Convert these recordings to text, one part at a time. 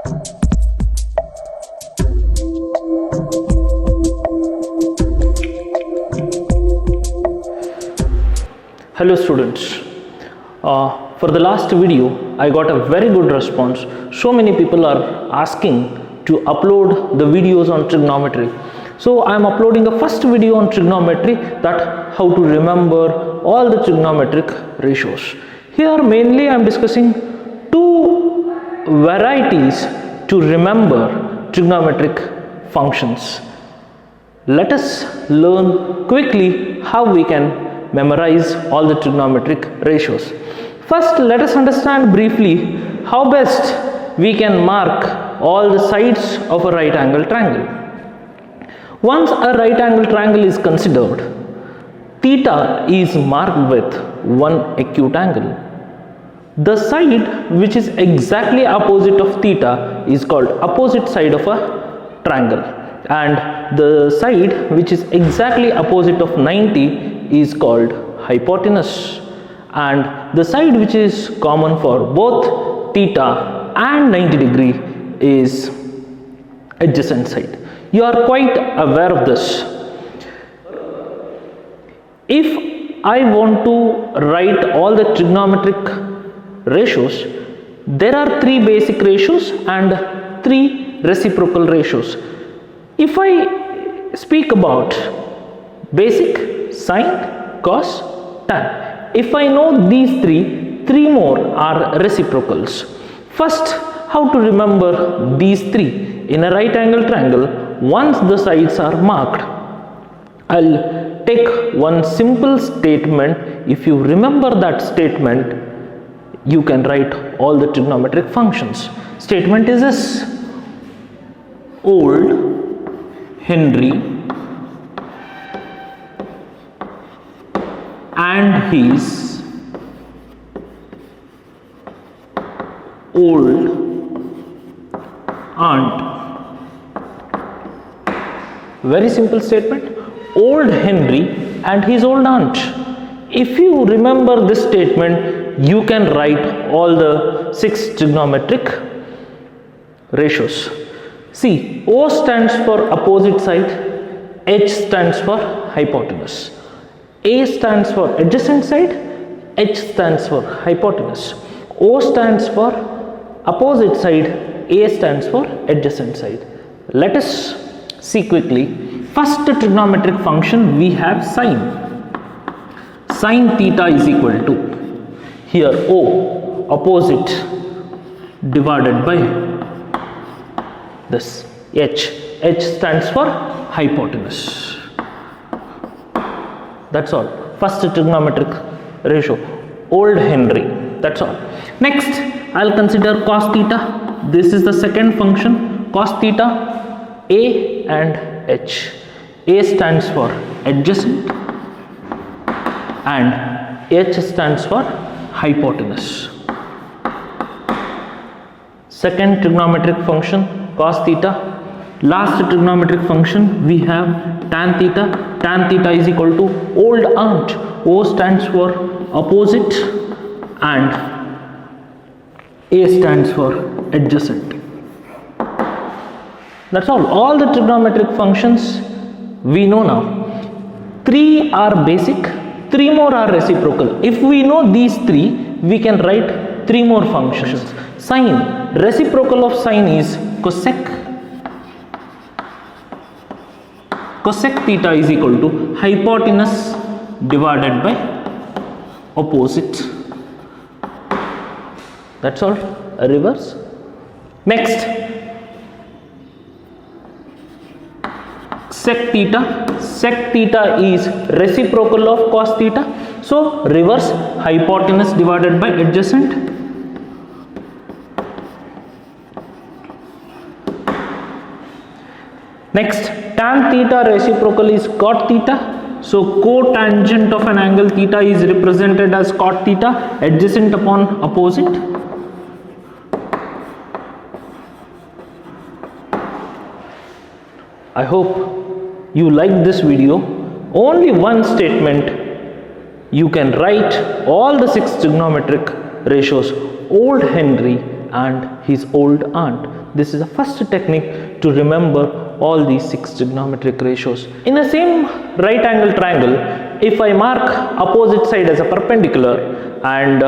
Hello students, for the last video I got a very good response. So many people are asking to upload the videos on trigonometry. So I am uploading a first video on trigonometry, that how to remember all the trigonometric ratios. Here mainly I am discussing two varieties to remember trigonometric functions. Let us learn quickly how we can memorize all the trigonometric ratios. First, let us understand briefly how best we can mark all the sides of a right angle triangle. Once a right angle triangle is considered, theta is marked with one acute angle. The side which is exactly opposite of theta is called opposite side of a triangle, and the side which is exactly opposite of 90 is called hypotenuse, and the side which is common for both theta and 90 degree is adjacent side. You are quite aware of this. If I want to write all the trigonometric ratios, there are three basic ratios and three reciprocal ratios. If I speak about basic, sine, cos, tan, if I know these three more are reciprocals. First, how to remember these three? In a right angle triangle, once the sides are marked, I'll take one simple statement. If you remember that statement, you can write all the trigonometric functions. Statement is this: old Henry and his old aunt. Very simple statement. Old Henry and his old aunt. If you remember this statement, you can write all the 6 trigonometric ratios. See, O stands for opposite side, H stands for hypotenuse, A stands for adjacent side, H stands for hypotenuse. O stands for opposite side, A stands for adjacent side. Let us see quickly. First trigonometric function we have sine. Sine theta is equal to, here O, opposite, divided by this H. H stands for hypotenuse. That's all. First trigonometric ratio, old Henry. That's all. Next, I'll consider cos theta. This is the second function, cos theta, A and H. A stands for adjacent and H stands for hypotenuse. Second trigonometric function, cos theta. Last trigonometric function we have tan theta. Tan theta is equal to old aunt. O stands for opposite and A stands for adjacent. That's all. All the trigonometric functions we know now. 3 are basic, 3 more are reciprocal. If we know these 3, we can write 3 more functions. Sine, reciprocal of sine is cosec. Cosec theta is equal to hypotenuse divided by opposite. That's all. A reverse. Next, sec theta. Sec theta is reciprocal of cos theta. So reverse, hypotenuse divided by adjacent. Next, tan theta reciprocal is cot theta. So cotangent of an angle theta is represented as cot theta, adjacent upon opposite. I hope you like this video. Only one statement you can write all the 6 trigonometric ratios, old Henry and his old aunt. This is the first technique to remember all these 6 trigonometric ratios. In the same right angle triangle, if I mark opposite side as a perpendicular and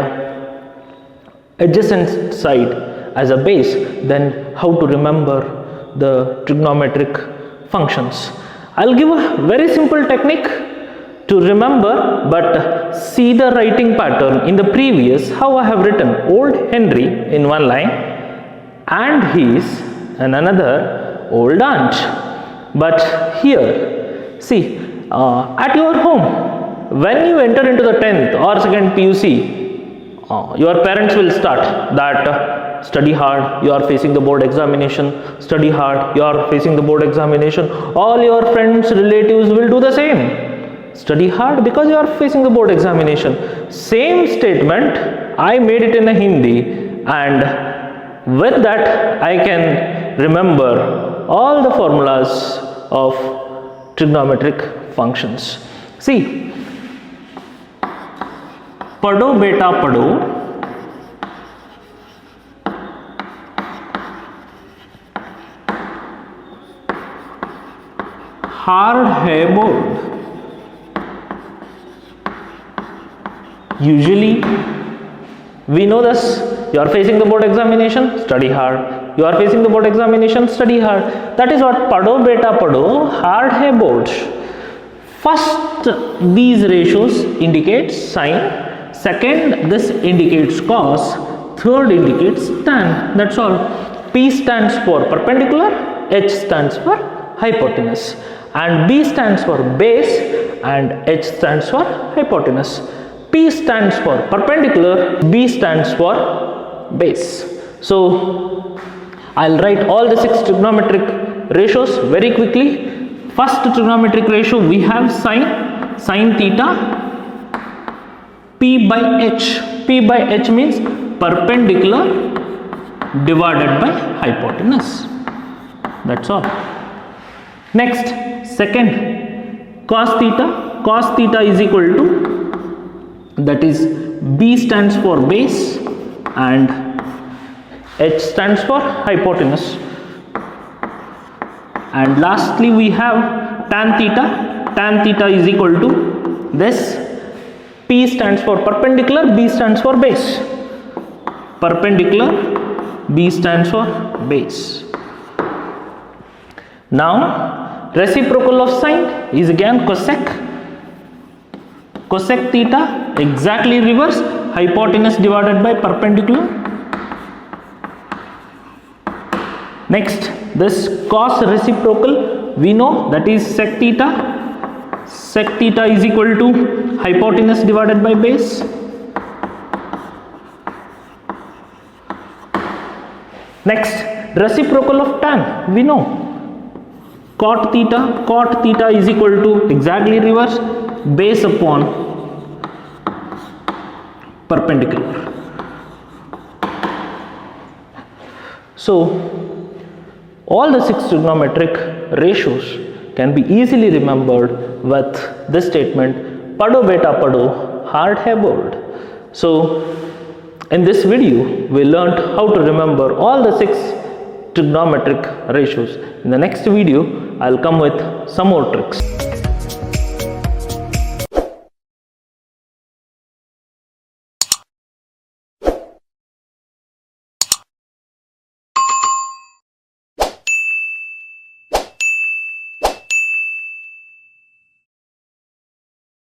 adjacent side as a base, then how to remember the trigonometric functions? I'll give a very simple technique to remember, but see the writing pattern in the previous, how I have written old Henry in one line and his and another old aunt. But here, see, at your home, when you enter into the 10th or 2nd PUC, your parents will start that study hard, you are facing the board examination, study hard, you are facing the board examination. All your friends, relatives will do the same. Study hard because you are facing the board examination. Same statement, I made it in a Hindi, and with that I can remember all the formulas of trigonometric functions. See, पढ़ो बेटा पढ़ो, hard है board. Usually we know this, you are facing the board examination, study hard, you are facing the board examination, study hard. That is what padho beta padho, hard hai board. First, these ratios indicate sine, second this indicates cos, third indicates tan. That's all. P stands for perpendicular, H stands for hypotenuse, and B stands for base and H stands for hypotenuse. P stands for perpendicular, B stands for base. So I'll write all the 6 trigonometric ratios very quickly. First trigonometric ratio we have sine theta, P by H. P by H means perpendicular divided by hypotenuse. That's all. Next, second, cos theta. Cos theta is equal to, that is B stands for base and H stands for hypotenuse. And lastly we have tan theta. Tan theta is equal to this, P stands for perpendicular, B stands for base. Perpendicular, B stands for base. Now reciprocal of sine is again cosec. Cosec theta, exactly reverse, hypotenuse divided by perpendicular. Next, this cos reciprocal, we know that is sec theta. Sec theta is equal to hypotenuse divided by base. Next, reciprocal of tan, we know cot theta. Cot theta is equal to exactly reverse, base upon perpendicular. So all the 6 trigonometric ratios can be easily remembered with this statement, padho beta padho, hard hai board. So in this video we learned how to remember all the 6 trigonometric ratios. In the next video I'll come with some more tricks.